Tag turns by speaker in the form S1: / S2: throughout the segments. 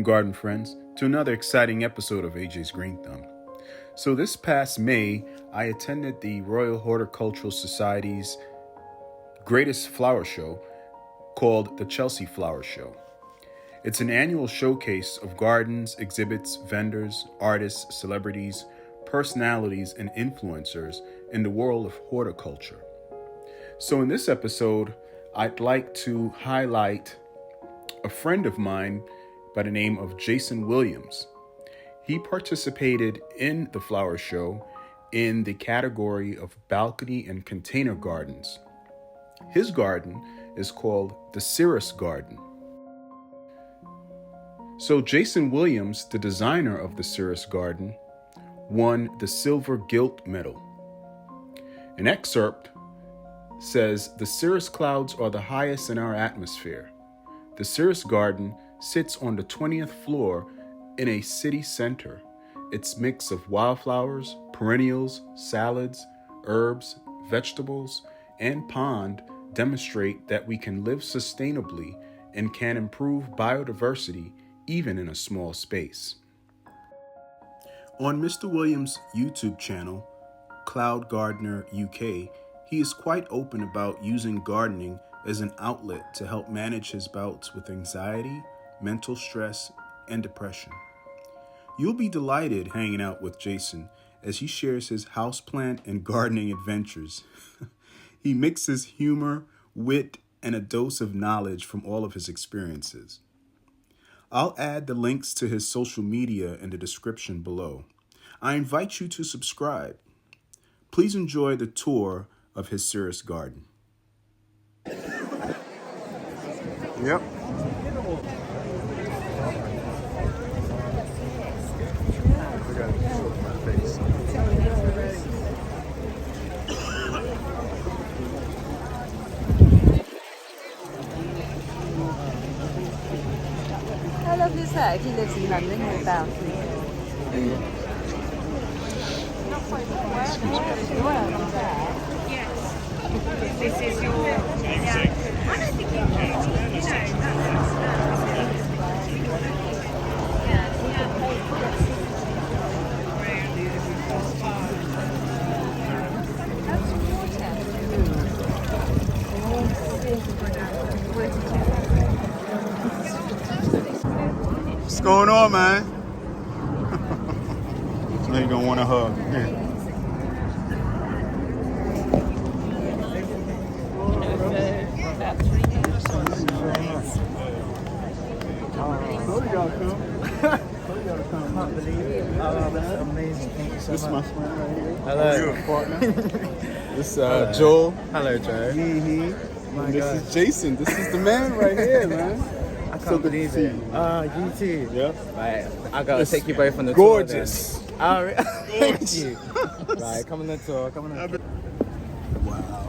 S1: Welcome, garden friends, to another exciting episode of AJ's Green Thumb. So this past May, I attended the Royal Horticultural Society's greatest flower show called the Chelsea Flower Show. It's an annual showcase of gardens, exhibits, vendors, artists, celebrities, personalities, and influencers in the world of horticulture. So in this episode, I'd like to highlight a friend of mine by the name of Jason Williams. He participated in the flower show in the category of balcony and container gardens. His garden is called the Cirrus Garden. So Jason Williams, the designer of the Cirrus Garden, won the Silver Gilt Medal. An excerpt says, "The cirrus clouds are the highest in our atmosphere. The Cirrus Garden sits on the 20th floor in a city center. Its mix of wildflowers, perennials, salads, herbs, vegetables, and pond demonstrate that we can live sustainably and can improve biodiversity even in a small space." On Mr. Williams' YouTube channel, Cloud Gardener UK, he is quite open about using gardening as an outlet to help manage his bouts with anxiety, mental stress, and depression. You'll be delighted hanging out with Jason as he shares his houseplant and gardening adventures. He mixes humor, wit, and a dose of knowledge from all of his experiences. I'll add the links to his social media in the description below. I invite you to subscribe. Please enjoy the tour of his Cirrus Garden. Yep.
S2: How lovely is that if he lives in London with balcony?
S3: Yes. This is your. I don't think you
S1: What's going on, man? I know you're gonna want a hug. Here.
S4: Can't believe it. Oh, that's amazing. Thank you so
S1: This is my
S4: much.
S1: friend right here.
S4: Hello.
S1: Partner. This Joel.
S4: Hello, Joe. My
S1: And this
S4: God.
S1: is Jason. This is the man right here, man.
S4: I can't
S1: So good to
S4: believe
S1: see
S4: it.
S1: you.
S4: You too.
S1: Yeah.
S4: Right, I gotta take you both on the
S1: Gorgeous.
S4: tour. Gorgeous. Thank you. Right, come on the tour. Come on the tour.
S1: Wow.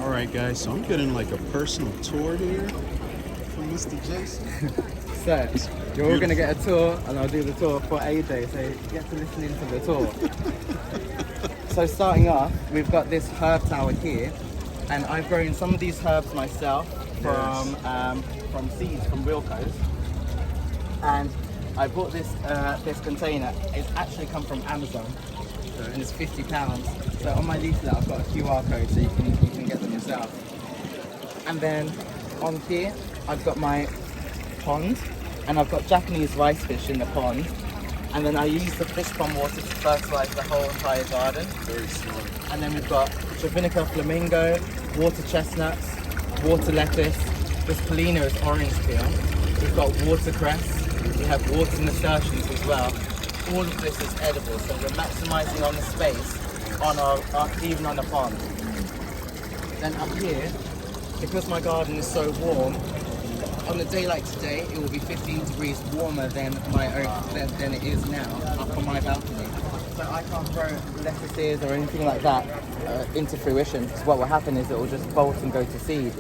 S1: All right, guys. So I'm getting like a personal tour here from Mr. Jason.
S4: So, you're all gonna get a tour, and I'll do the tour for AJ, so you get to listen into the tour. So starting off, we've got this herb tower here, and I've grown some of these herbs myself from seeds from Wilco's. And I bought this this container. It's actually come from Amazon, and it's £50. So on my leaflet, I've got a QR code, so you can get them yourself. And then on here, I've got my pond, and I've got Japanese rice fish in the pond. And then I use the fish pond water to fertilize the whole entire garden.
S1: Very smart.
S4: And then we've got Japonica flamingo, water chestnuts, water lettuce. This Polina is orange peel. We've got watercress. We have water nasturtiums as well. All of this is edible, so we're maximizing on the space on our even on the pond. Then up here, because my garden is so warm, on a day like today, it will be 15 degrees warmer than than it is now up on my balcony. So I can't grow lettuces or anything like that into fruition, because what will happen is it will just bolt and go to seed.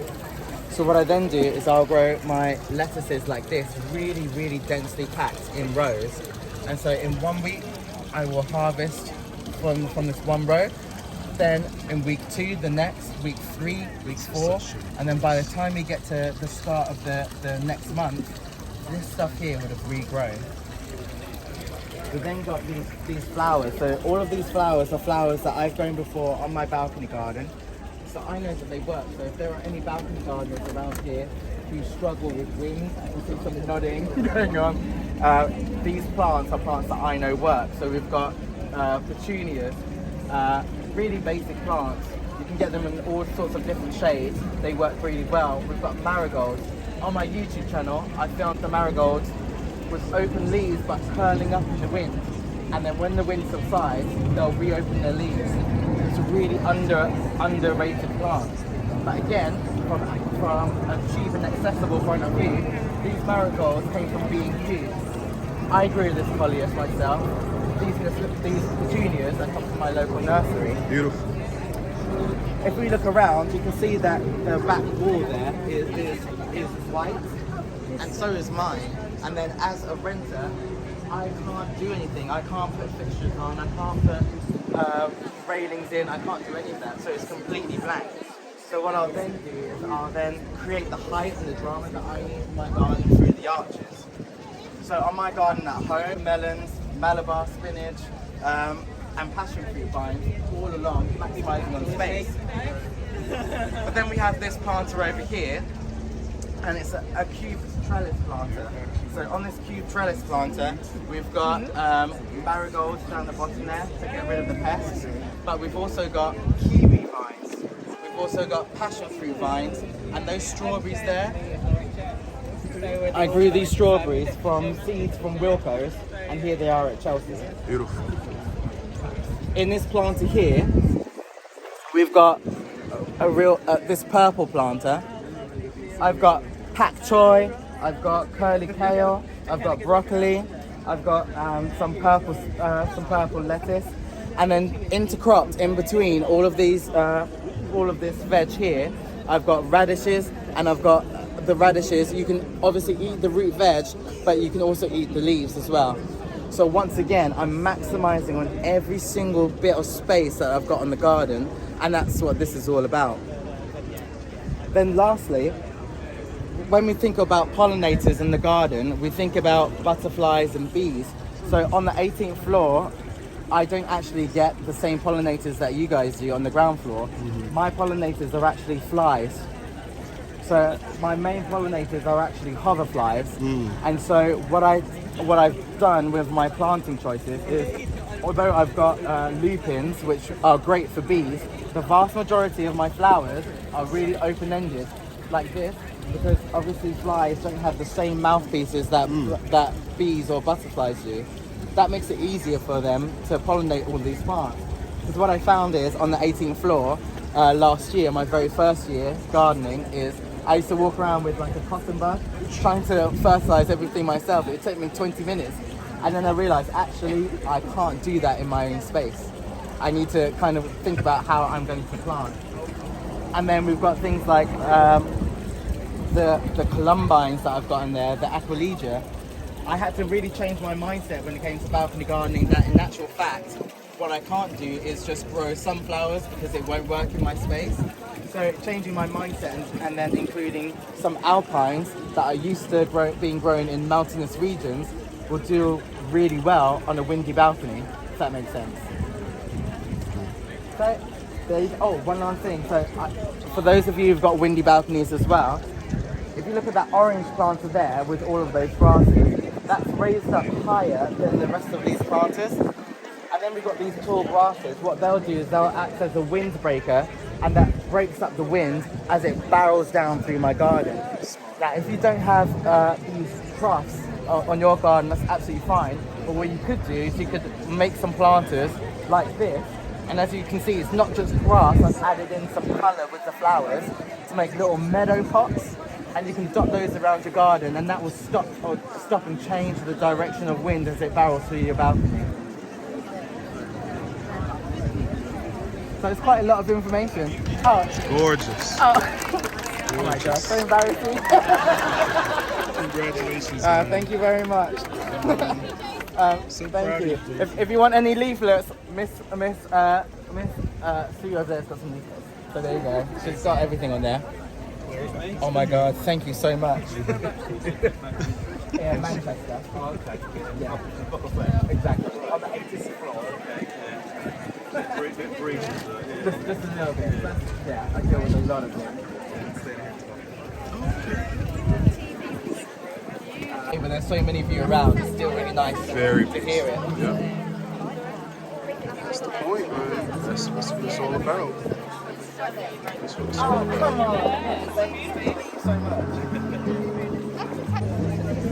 S4: So what I then do is I'll grow my lettuces like this, really, really densely packed in rows. And so in 1 week, I will harvest from this one row. Then in week 2, the next, week 3, week 4, and then by the time we get to the start of the next month, this stuff here would have regrown. We then got these flowers. So all of these flowers are flowers that I've grown before on my balcony garden. So I know that they work. So if there are any balcony gardeners around here who struggle with wind, I can see some nodding going on. These plants are plants that I know work. So we've got petunias, really basic plants. You can get them in all sorts of different shades. They work really well. We've got marigolds. On my YouTube channel, I filmed the marigolds with open leaves but curling up in the wind. And then when the wind subsides, they'll reopen their leaves. It's a really underrated plant. But again, from a cheap and accessible point of view, these marigolds came from being cubes. I grew this coleus myself. These petunias that come from my local nursery.
S1: Beautiful.
S4: If we look around, you can see that the back wall there is white, and so is mine. And then as a renter, I can't do anything. I can't put fixtures on, I can't put railings in, I can't do any of that. So it's completely blank. So what I'll then do is I'll then create the height and the drama that I need in my garden through the arches. So on my garden at home, melons, Malabar spinach, and passion fruit vines all along, maximising on space. But then we have this planter over here, and it's a cube trellis planter. So on this cube trellis planter, we've got marigolds down the bottom there to get rid of the pests, but we've also got kiwi vines. We've also got passion fruit vines, and those strawberries there, I grew these strawberries from seeds from Wilco's, and here they are at Chelsea.
S1: Beautiful.
S4: In this planter here, we've got this purple planter. I've got pak choi, I've got curly kale, I've got broccoli, I've got some purple lettuce, and then intercropped in between all of this veg here, I've got radishes, and I've got the radishes. You can obviously eat the root veg, but you can also eat the leaves as well. So once again, I'm maximising on every single bit of space that I've got in the garden, and that's what this is all about. Then lastly, when we think about pollinators in the garden, we think about butterflies and bees. So on the 18th floor, I don't actually get the same pollinators that you guys do on the ground floor. My pollinators are actually flies. So my main pollinators are actually hoverflies. And so what I've done with my planting choices is, although I've got lupins, which are great for bees, the vast majority of my flowers are really open-ended, like this, because obviously flies don't have the same mouthpieces that bees or butterflies do. That makes it easier for them to pollinate all these plants. Because what I found is, on the 18th floor, last year, my very first year gardening, is I used to walk around with like a cotton bud, trying to fertilize everything myself. It would take me 20 minutes. And then I realized, actually, I can't do that in my own space. I need to kind of think about how I'm going to plant. And then we've got things like the columbines that I've got in there, the aquilegia. I had to really change my mindset when it came to balcony gardening, that in actual fact, what I can't do is just grow sunflowers because it won't work in my space. So changing my mindset and then including some alpines that are used to being grown in mountainous regions will do really well on a windy balcony, if that makes sense. So, one last thing. So for those of you who've got windy balconies as well, if you look at that orange planter there with all of those grasses, that's raised up higher than the rest of these planters. And then we've got these tall grasses. What they'll do is they'll act as a windbreaker, and that breaks up the wind as it barrels down through my garden. Now, if you don't have these troughs on your garden, that's absolutely fine. But what you could do is you could make some planters like this. And as you can see, it's not just grass. I've added in some colour with the flowers to make little meadow pots. And you can dot those around your garden, and that will stop and change the direction of wind as it barrels through your balcony. So it's quite a lot of information. Oh.
S1: It's gorgeous.
S4: Oh my God, so embarrassing.
S1: Congratulations.
S4: Thank you very much.
S1: So
S4: thank you. If you want any leaflets, Miss Sue over there's got some leaflets. So there you go. She's got everything on there. Oh my God, thank you so much. in Manchester.
S5: Oh, okay.
S4: Yeah, exactly. On the 80th floor.
S5: It breathes.
S4: Just a little bit. Yeah, I deal with a lot of it. But there's so many of you around, it's still really nice to hear it.
S1: Yeah. That's the point, man. That's what it's all about. That's what it's all about.
S4: Come on! Thank you so much.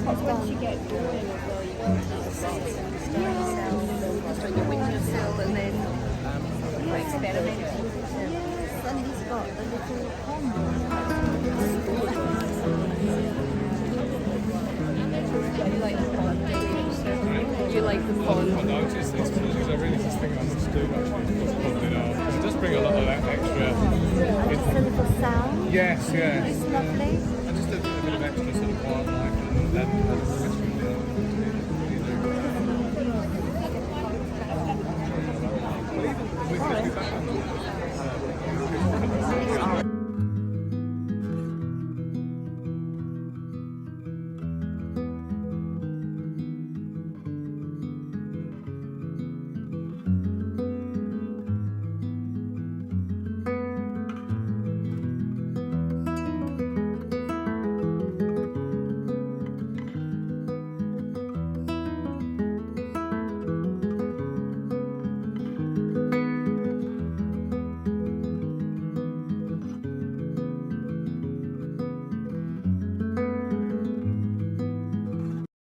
S2: Once you get going as well, you can just on your windowsill and then experiment. Yes, and he's got a little pond. Do you like the pond? Do you like the pond?
S6: I noticed this because I really just think I must do actually put the pond in our. It does bring a lot of that extra.
S2: It's a little sound.
S6: Yes, yes.
S2: It's lovely.
S6: And just a bit of extra sort of wildlife and that